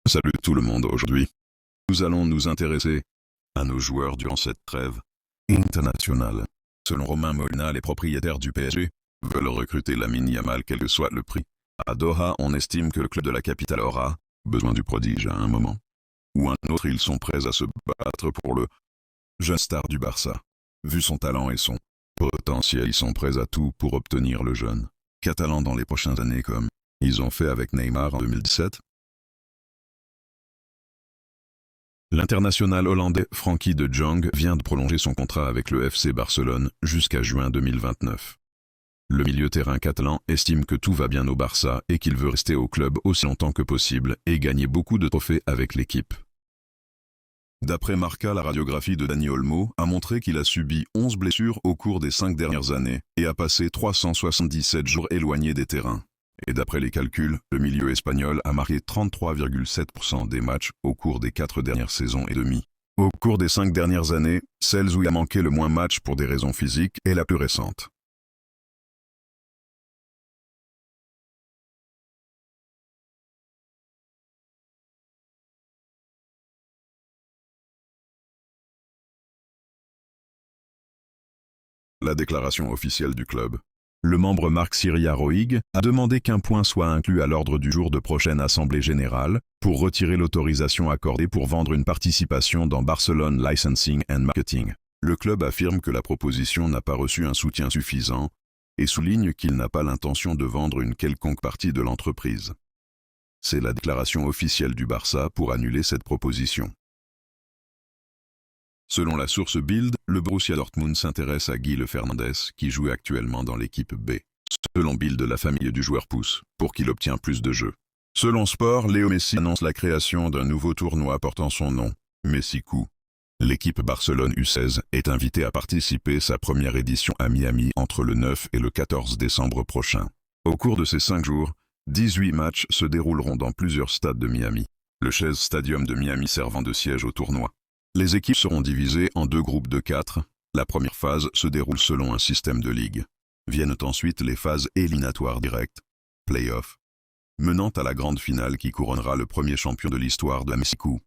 Salut tout le monde, aujourd'hui, nous allons nous intéresser à nos joueurs durant cette trêve internationale. Selon Romain Molina, les propriétaires du PSG veulent recruter Lamine Yamal quel que soit le prix. À Doha, on estime que le club de la capitale aura besoin du prodige à un moment ou un autre. Ils sont prêts à se battre pour le jeune star du Barça. Vu son talent et son potentiel, ils sont prêts à tout pour obtenir le jeune catalan dans les prochaines années, comme ils ont fait avec Neymar en 2017. L'international hollandais Frenkie de Jong vient de prolonger son contrat avec le FC Barcelone jusqu'à juin 2029. Le milieu-terrain catalan estime que tout va bien au Barça et qu'il veut rester au club aussi longtemps que possible et gagner beaucoup de trophées avec l'équipe. D'après Marca, la radiographie de Dani Olmo a montré qu'il a subi 11 blessures au cours des 5 dernières années et a passé 377 jours éloigné des terrains. Et d'après les calculs, le milieu espagnol a marqué 33,7% des matchs au cours des 4 dernières saisons et demie. Au cours des 5 dernières années, celles où il a manqué le moins matchs pour des raisons physiques est la plus récente. La déclaration officielle du club. Le membre Marc Siria Roig a demandé qu'un point soit inclus à l'ordre du jour de prochaine assemblée générale pour retirer l'autorisation accordée pour vendre une participation dans Barcelone Licensing and Marketing. Le club affirme que la proposition n'a pas reçu un soutien suffisant et souligne qu'il n'a pas l'intention de vendre une quelconque partie de l'entreprise. C'est la déclaration officielle du Barça pour annuler cette proposition. Selon la source Bild, le Borussia Dortmund s'intéresse à Guy Fernandez, qui joue actuellement dans l'équipe B. Selon Bild, la famille du joueur pousse pour qu'il obtienne plus de jeux. Selon Sport, Léo Messi annonce la création d'un nouveau tournoi portant son nom, Messi Coup. L'équipe Barcelone U16 est invitée à participer à sa première édition à Miami entre le 9 et le 14 décembre prochain. Au cours de ces 5 jours, 18 matchs se dérouleront dans plusieurs stades de Miami. Le Chase Stadium de Miami servant de siège au tournoi. Les équipes seront divisées en 2 groupes de 4. La première phase se déroule selon un système de ligue. Viennent ensuite les phases éliminatoires directes, play-off, menant à la grande finale qui couronnera le premier champion de l'histoire de la Messi Coup.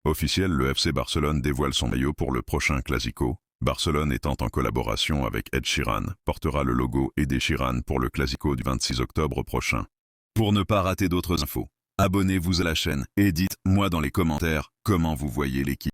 Officiel, le FC Barcelone dévoile son maillot pour le prochain Clasico. Barcelone étant en collaboration avec Ed Sheeran, portera le logo Ed Sheeran pour le Clasico du 26 octobre prochain. Pour ne pas rater d'autres infos, abonnez-vous à la chaîne et dites-moi dans les commentaires comment vous voyez l'équipe.